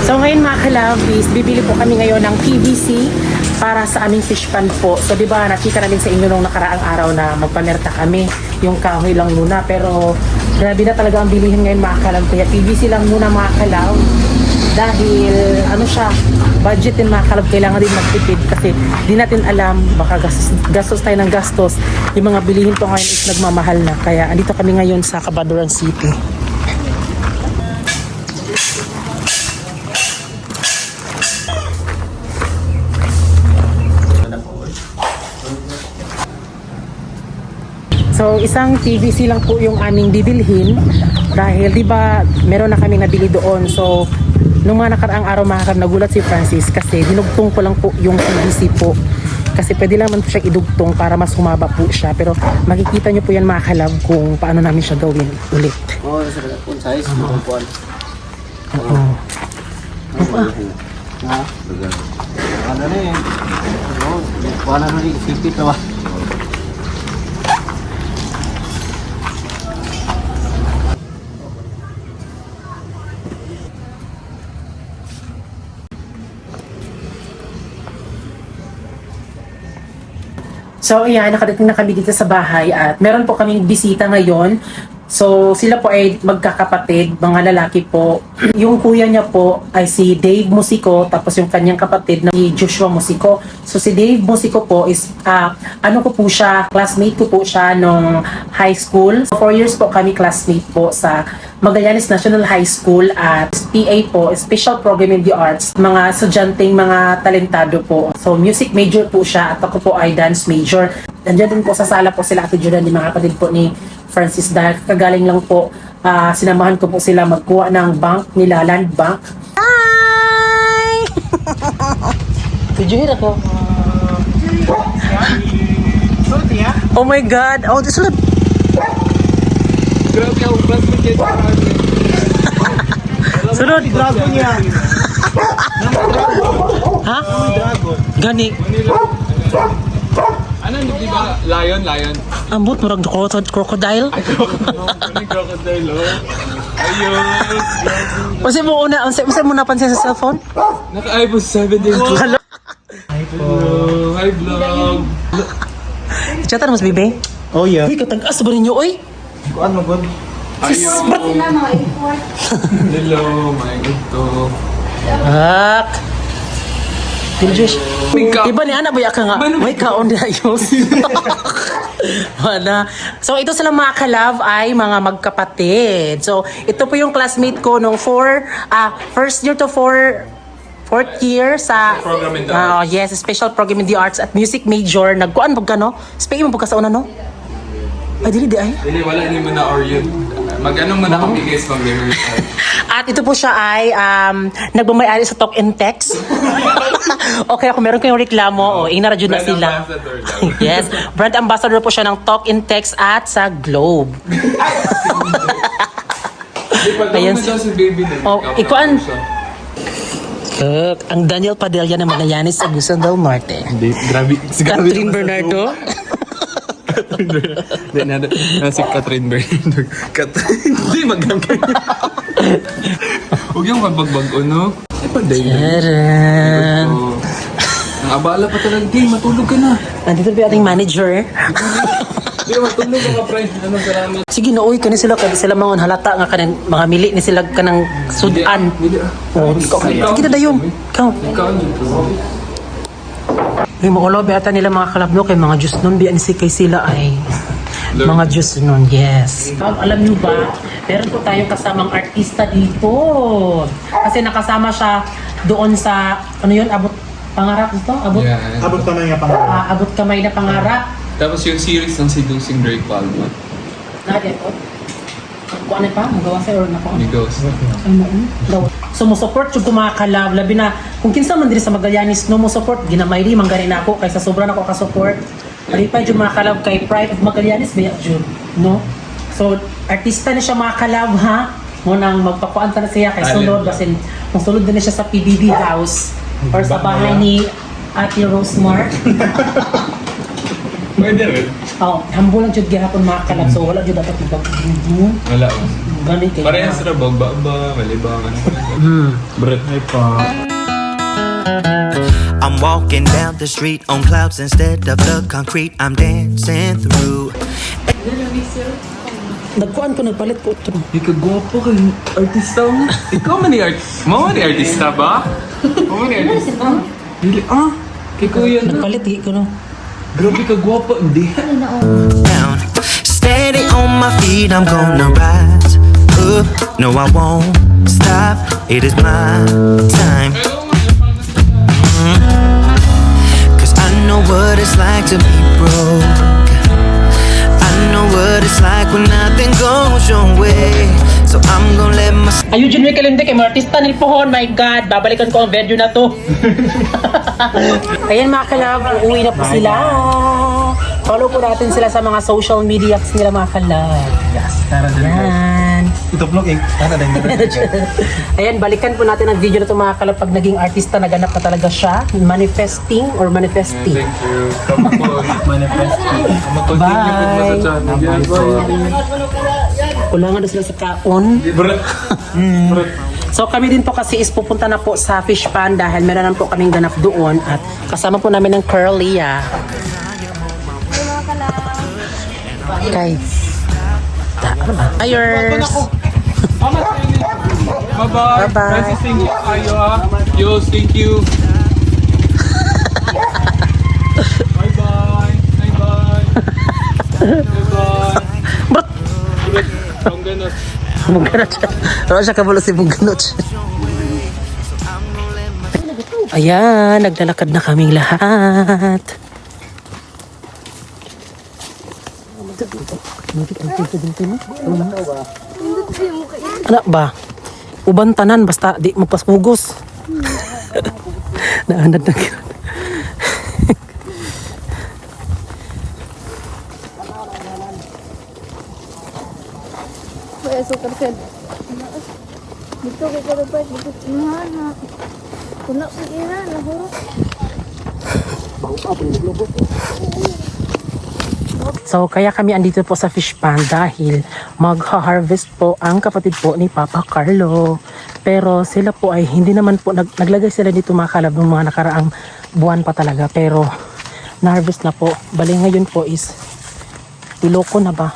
So ngayon mga kalabis, bibili po kami ngayon ng PVC para sa aming fish pan po. So di ba nakita namin sa inyo nung nakaraang araw na magpamerta kami, yung kahoy lang muna. Pero grabe na talaga ang bilihin ngayon mga kalab. Kaya PVC lang muna mga kalab. Dahil ano siya, budget din mga kalab, kailangan din magtipid kasi di natin alam, baka gastos tayo ng gastos. Yung mga bilihin po ngayon is nagmamahal na. Kaya andito kami ngayon sa Cabanatuan City. So, isang PVC lang po yung aming bibilhin dahil 'di ba meron na kaming nabili doon. So, nung mga nakaraang araw nagulat si Francis kasi dinugtong ko lang po yung PVC po. Kasi pwede lang man po siya idugtong para mas humaba po siya. Pero makikita nyo po yan mga kalab kung paano namin siya gawin ulit. Oo, sa kung size, makukuhan. Oo. Ha? Ano na eh. Oo, kuha na rin, sipit na ba? So, ayan, nakadating na kami dito sa bahay at meron po kaming bisita ngayon. So, sila po ay magkakapatid, mga lalaki po. Yung kuya niya po ay si Dave Musico, tapos yung kanyang kapatid na si Joshua Musico. So, si Dave Musico po is, ano ko po siya, classmate ko po siya nung high school. So, 4 years po kami classmate po sa Magallanes National High School at PA po, Special Program in the Arts. Mga estudyanteng mga talentado po. So, music major po siya at ako po ay dance major. Nandiyan din po sa sala po sila Ate Jordan, mga kapatid po ni Francis dahil kagaling lang po, sinamahan ko po sila magkuha ng bank nila, land bank. Hi! Tujuhin ako. Oh my God! Oh, this is Grabe ako, classmate kayo sa kanya. sunod! Dragon niya. Ha? Dragon. Gani. Ano, di ba? Lion? Ambot, murag crocodile. Ano crocodile, oh? Ayun. Kasi mo una, unsa mo napansin sa cellphone? Naka-iPhone 7 din ko. Hello. Hi, vlog. Chatan mas bibe. Oh yeah. Uy, katag-as ba ninyo, oy? Kuhaan mo, God. Ayun. Hello, my God to. Ak. Diljosh. Iba ni anak ba ka nga? May kaon na yun. Wala. So ito sila mga kalab ay mga magkapatid. So ito po yung classmate ko nung first year to fourth year sa Program in the Arts. yes, special program in the arts at music major. Nagkuan pag kano? Spay mo pagka sa una no? Ay dili di ay. Dili, wala ni mo na or yun. Mag-anong man ako bigay mag-rehearsal. At ito po siya ay nagmamayari sa Talk and Text. Okay, kung meron kayong reklamo, inaradyo na Brand sila. ambassador daw. Yes, brand ambassador po siya ng Talk and Text at sa Globe. Di pa, Ayan daw daw si baby na. Oh, ikuan. Ang Daniel Padilla ng Magallanes Agusan del Norte. Grabe. Catherine Bernardo. Si Catherine Bernardo. Hindi, maghanggang. Huwag yung magbagbago, no? Ay, panday na. Taran. Ang abala pa talaga. Di, matulog ka na. Andito po yung ating manager. Di, matulog ka, pre. Anong salamat? Sige na, uy, kani sila mga halata nga kanin, mga mili ni sila kanang sudan. Oh, sige na dayon. Ikaw. Ikaw, ano? May mga lobby ata nila mga kalabno kay mga Diyos nun. Biyan si kay sila ay mga Diyos nun, yes. Alam nyo ba, meron po tayong kasamang artista dito. Kasi nakasama siya doon sa, ano yun, abot pangarap ito? Abot, Yeah. Abot ka na nga pangalan. abot kamay na pangarap. Tapos yung series ng Seducing Drake Palma. Natin po. Kung ano pa, magawa sa'yo or nakuha. Ni Ghost. Sumusupport yung mga kalab, labi na kung kinsa man diri sa Magallanes no mo support ginamay ri man gani nako kaysa sobra nako ka support. Alipay yung mga kalab kay Pride of Magallanes baya jud, no? So artista ni siya mga kalab ha. Mo nang magpakuan ta na siya kay sulod basin kung sulod din siya sa PBB house or sa bahay ni Ate Rosemar. Pwede rin. Oh, humble lang jud gihapon mga kalab so wala jud dapat ibag. Wala. Gani kay. Parehas na ba? Ba? Malibangan. Brett, ay pa. I'm walking down the street on clouds instead of the concrete I'm dancing through. Nagkuhan ko, nagpalit ko ito. Ikaw gwapo kay artista mo. Ikaw man ni artista ba? Mo man ni artista? Dili, kay kuya na. Nagpalit, ko no. Grabe ka gwapo, hindi. Down, steady on my feet, I'm gonna rise up. No, I won't stop. It is my time. Cause I know what it's like to be broke. I know what it's like when nothing goes your way. So I'm gonna let my Ayun, Junway Kalinde, kay mga artista ni Pohon. My God, babalikan ko ang video na to. Ayan mga kalab, uuwi na po sila. Follow po natin sila sa mga social media nila mga kalab. Yes, tara din. Ayan. Ito vlog eh. Tara din. Ayan, balikan po natin ang video na ito mga kalab pag naging artista, naganap na talaga siya. Manifesting or manifesting. Thank you. Come on. Manifest. Mag-continue po mo sa channel. Kulangan na sila sa kaon. Brett. Brett. So kami din po kasi is pupunta na po sa fish pan dahil meron na po kaming ganap doon at kasama po namin ng Curly. Guys. Ano ba? Ayers. Bye-bye. Bye-bye. Francis, thank you. Ayo Yos, thank you. Bye-bye. Bye-bye. Bye-bye. Brot! Brett, ang ganun. Mungganot siya. Ano siya kabulo si Mungganot siya. Ayan, naglalakad na kaming lahat. Ano ba? Uban tanan, basta di mapasugos. Naanad na yun. Kaya sukar sen. Dito kay Karabay, dito na. Kuna ko ira na huro. So, kaya kami andito po sa fish pan dahil magha-harvest po ang kapatid po ni Papa Carlo. Pero sila po ay hindi naman po, naglagay sila dito mga kalab ng mga nakaraang buwan pa talaga. Pero, na-harvest na po. Bali ngayon po is, iloko na ba?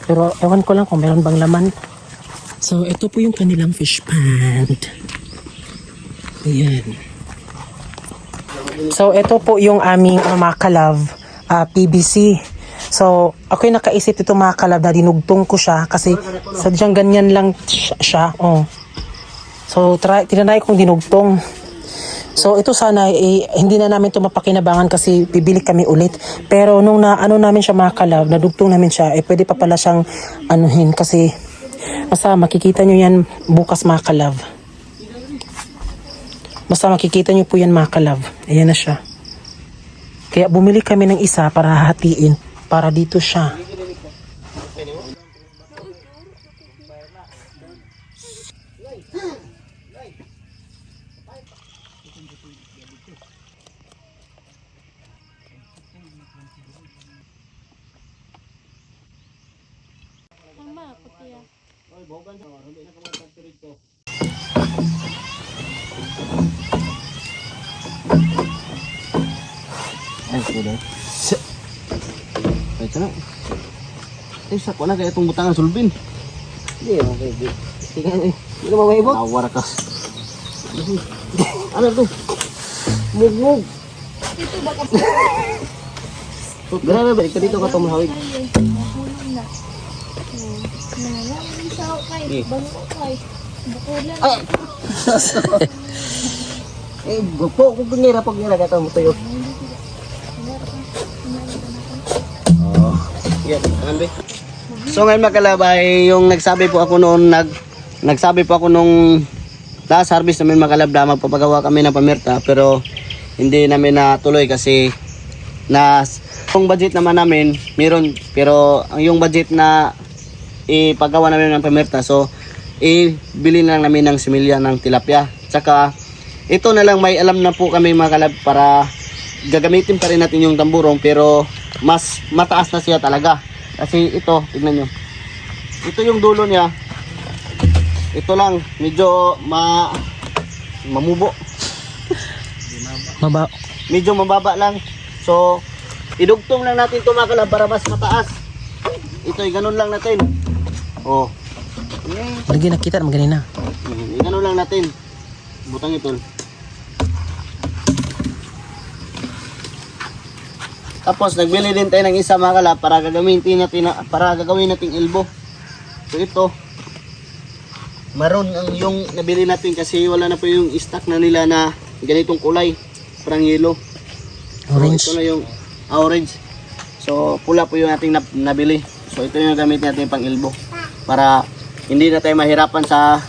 Pero, ewan ko lang kung meron bang laman. So, ito po yung kanilang fish pond. Ayan. So, ito po yung aming mga kalab, PVC. So, ako'y nakaisip ito mga kalab na dinugtong ko siya kasi sadyang ganyan lang siya. Oh. So, tinanay kong dinugtong. So, ito sana hindi na namin ito mapakinabangan kasi bibili kami ulit. Pero nung namin siya mga kalab, nadugtong namin siya, pwede pa pala siyang anuhin kasi makikita nyo yan bukas mga kalab. Basta makikita nyo po yan mga kalab. Ayan na siya. Kaya bumili kami ng isa para hahatiin. Para dito siya. Mama, putiya. Ay, sudah. Ay, sana. Ay, sakwa na kaya itong butangan sulbin. Hindi, okay. Tingnan eh. Hindi ka mamaibot? Awar ka. Ano to? Mugmug. Ito baka Grabe, balik ka dito ka tumahawig. mahulog na. Nangyayari sa ako kay. Bango kay. Bukulan. Ay! Eh, gupo. Kung kunira, pag nilagatan mo tayo. Oh. Yan, ambi. So ngayon mga kalabay, yung nagsabi po ako noon, nagsabi po ako nung last harvest namin mga kalab na magpapagawa kami ng pamirta pero hindi namin natuloy kasi yung budget naman namin meron pero yung budget na ipagawa namin ng pamirta so ibili na lang namin ng similya ng tilapia tsaka ito na lang may alam na po kami mga kalab para gagamitin pa rin natin yung tamburong pero mas mataas na siya talaga kasi ito tignan nyo ito yung dulo niya ito lang, medyo mamubo. Maba. Medyo mababa lang. So, idugtong lang natin ito mga kalab para mas mataas. Ito, ganun lang natin. Oh. Lagi nakita naman ganina. Ganun lang natin. Butang ito. Tapos nagbili din tayo ng isa mga kalab para gagawin natin elbow. So ito, maroon ang yung nabili natin kasi wala na po yung stock na nila na ganitong kulay, parang yellow. Orange. So, ito na yung orange. So pula po yung ating nabili. So ito yung gamitin natin pang elbow para hindi na tayo mahirapan sa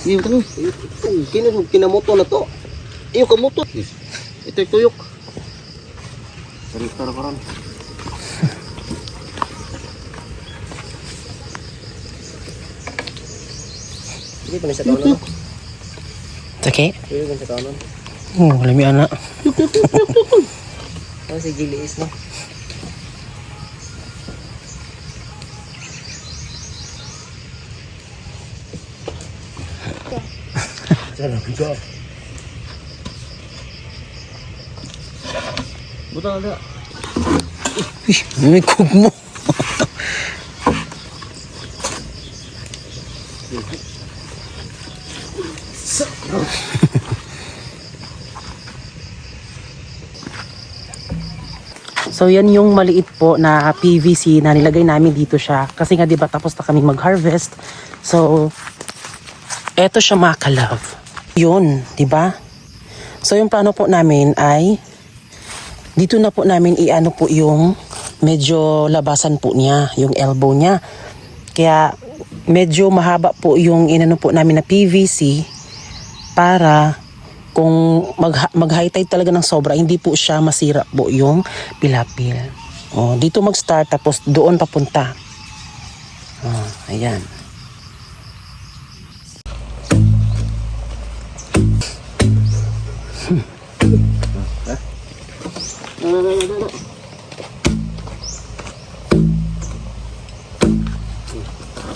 Iyo kan, kinamoto na to. Iyo kamoto. Ito yung tuyok. Sarita na karon. Hindi pa na sa kanon. Okay. Hindi pa na sa kanon. Oh, lami anak. Ano si Gilis no? Sarap ito. Butang ada. May kog mo. So yan yung maliit po na PVC na nilagay namin dito siya. Kasi nga 'di ba tapos na kaming mag-harvest. So eto siya mga kalove. Yun, 'di ba? So yung plano po namin ay dito na po namin iano po yung medyo labasan po niya, yung elbow niya. Kaya medyo mahaba po yung inano po namin na PVC para kung mag-high tide talaga ng sobra, hindi po siya masira po yung pilapil. Oh, dito mag-start tapos doon papunta. Oh, ayan.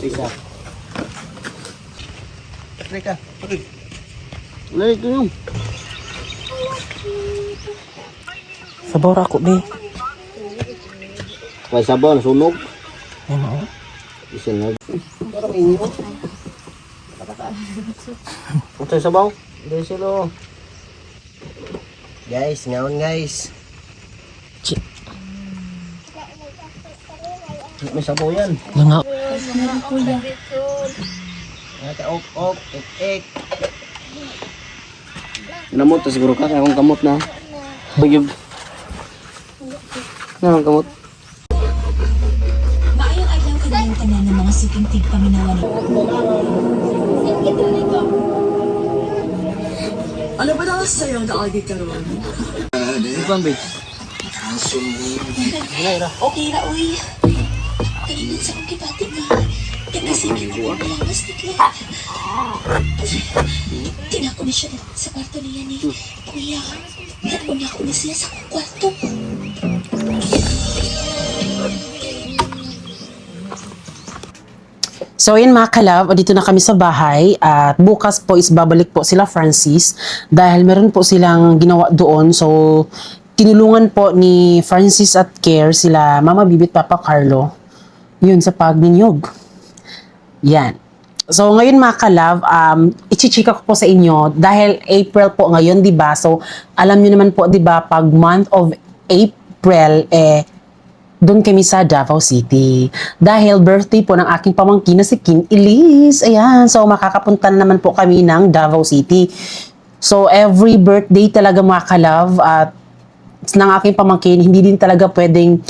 Isa. Reka, pagod. Wala ito yung. Sabaw ra ako, be. May sabaw, nasunog. Ay, mao. Isa na. Parang inyo. Ito yung sabaw. Dahil sila. Guys, ngayon guys. Chi- May sabaw yan. Nga. Naka-ok-ok, ek-ek. Namot, siguro ka, kaya akong kamot na. Pag-yug. Nakang kamot. Maayong adlaw kanilang tanan ng mga siking paminawan ni. Ano ba daw sa'yo ang daagi karon? Ipang babe. Okay ra, uy. Kainit sa kong kibati nga. Kasi ko ang lawas ni Claire. Tinako na siya sa kwarto niya ni Kuya. Nauna ko na siya sa kwarto. So yun mga kalab, dito na kami sa bahay at bukas po is babalik po sila Francis dahil meron po silang ginawa doon. So tinulungan po ni Francis at Care sila Mama Bibit Papa Carlo yun sa pagninyog. Yan. So ngayon mga kalab, ichichika ko po sa inyo dahil April po ngayon, 'di ba? So alam niyo naman po 'di ba pag month of April doon kami sa Davao City. Dahil birthday po ng aking pamangkin na si King Elise. Ayan. So, makakapunta na naman po kami ng Davao City. So, every birthday talaga mga kalove at ng aking pamangkin, hindi din talaga pwedeng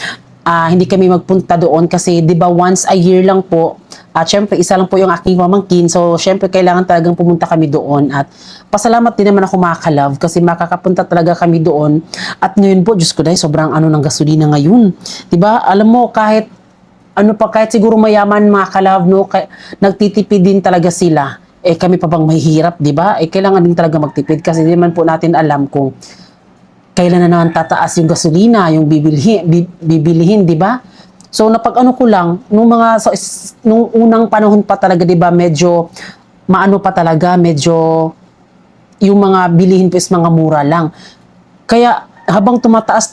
hindi kami magpunta doon kasi 'di ba once a year lang po. At syempre, isa lang po yung aking pamangkin. So, syempre, kailangan talagang pumunta kami doon. At pasalamat din naman ako mga kalove kasi makakapunta talaga kami doon. At ngayon po, Diyos ko dahil, sobrang ng gasolina ngayon. Diba? Alam mo, kahit siguro mayaman mga kalove, no, nagtitipid din talaga sila. Kami pa bang mahihirap, diba? Kailangan din talaga magtipid kasi di man po natin alam kung kailan na naman tataas yung gasolina, yung bibilihin, di ba? So napag-ano ko lang, nung unang panahon pa talaga, di ba, medyo maano pa talaga, medyo yung mga bilihin po is mga mura lang. Kaya habang tumataas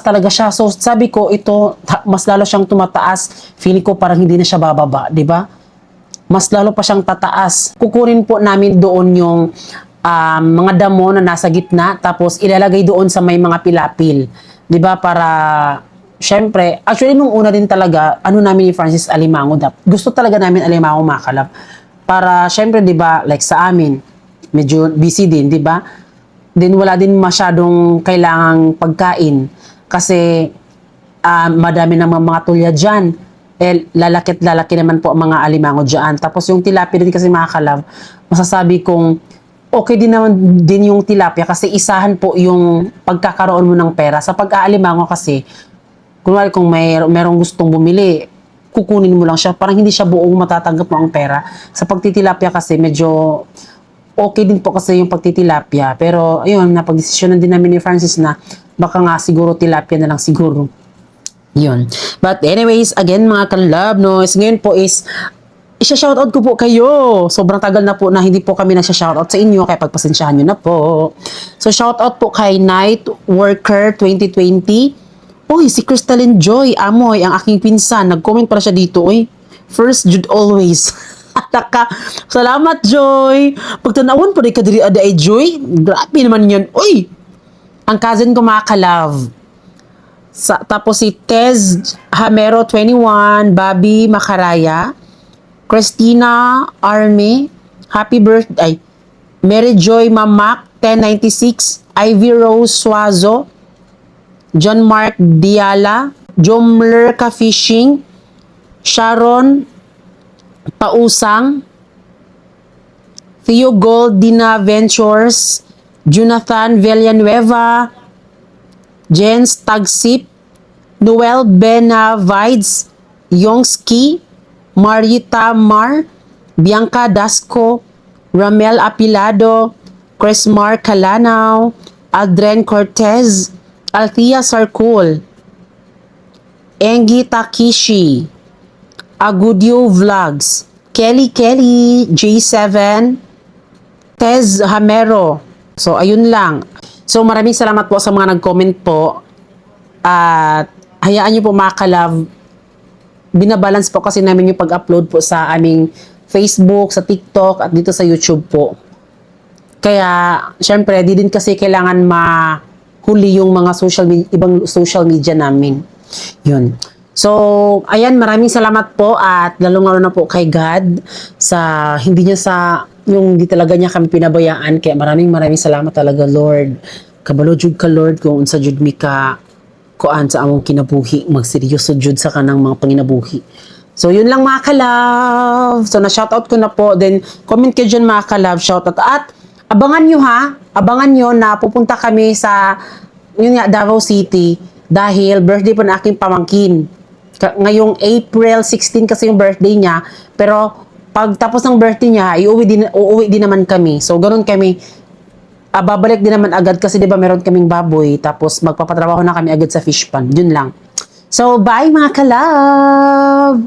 talaga siya. So sabi ko, ito mas lalo siyang tumataas. Feeling ko parang hindi na siya bababa, di ba? Mas lalo pa siyang tataas. Kukunin po namin doon yung mga damo na nasa gitna, tapos ilalagay doon sa may mga pilapil. 'Di ba? Para syempre, actually nung una din talaga, ano namin ni Francis alimango, gusto talaga namin alimango, mga kalab. Para syempre, 'di ba, like sa amin, medyo busy din, 'di ba? Then wala din masyadong kailangang pagkain kasi madami ng mga tulya diyan. Lalaki naman po ang mga alimango diyan. Tapos yung tilapia din kasi, mga kalab, masasabi kong okay din naman din yung tilapia kasi isahan po yung pagkakaroon mo ng pera. Sa pag-aalimango kasi, kunwari kung merong gustong bumili, kukunin mo lang siya. Parang hindi siya buong matatanggap mo ang pera. Sa pagtitilapia kasi, medyo okay din po kasi yung pagtitilapia. Pero, ayun, napag-desisyonan din namin ni Francis na baka nga siguro tilapia na lang siguro. Yun. But anyways, again, mga kalab, no, ngayon po is isa-shoutout ko po kayo. Sobrang tagal na po na hindi po kami nasa-shoutout sa inyo, kaya pagpasensyahan nyo na po. So, shoutout po kay Night Worker 2020. Uy, si Crystalline Joy Amoy, ang aking pinsan. Nag-comment pala siya dito. Uy, first Jude always. Salamat, Joy. Pagtanawon po rin kadiri ada ay Joy. Grabe naman yun. Uy, ang cousin ko, mga kalove. Tapos si Tez Hamero 21, Bobby Macaraya, Christina Army, happy birthday. Mary Joy Mamak 1096, Ivy Rose Suazo, John Mark Diala, Jomler Ka Fishing, Sharon Pausang, Theo Gold Dina Ventures, Jonathan Villanueva, Jens Tagsip, Noel Benavides, Yongski, Marita Mar, Bianca Dasco, Ramel Apilado, Crismar Calanaw, Aldren Cortez, Althea Sarkul, Engi Takishi, Agudio Vlogs, Kelly J7, Tez Hamero. So, ayun lang. So, maraming salamat po sa mga nag-comment po. At hayaan niyo po, mga kalab, binabalance po kasi namin yung pag-upload po sa aming Facebook, sa TikTok, at dito sa YouTube po. Kaya, syempre, di din kasi kailangan mahuli yung mga ibang social media namin. Yun. So, ayan, maraming salamat po at lalong-lalo na po kay God sa hindi niya yung di talaga niya kami pinabayaan. Kaya maraming salamat talaga, Lord. Kabalo jud ka, Lord, kung unsa jud mi ka kuan sa among kinabuhi, magseryoso jud sa kanang mga panginabuhi. So, yun lang, mga ka-love. So, na-shoutout ko na po. Then, comment kayo dyan, mga ka-love, shoutout. At, abangan nyo na pupunta kami sa, yun nga, Davao City, dahil birthday po na aking pamangkin. Ngayong April 16 kasi yung birthday niya, pero, pag tapos ng birthday niya, uuwi din naman kami. So, ganun kami, babalik din naman agad kasi 'di ba meron kaming baboy, tapos magpapatrabaho na kami agad sa fish pond. Yun lang. So, bye, mga ka-love!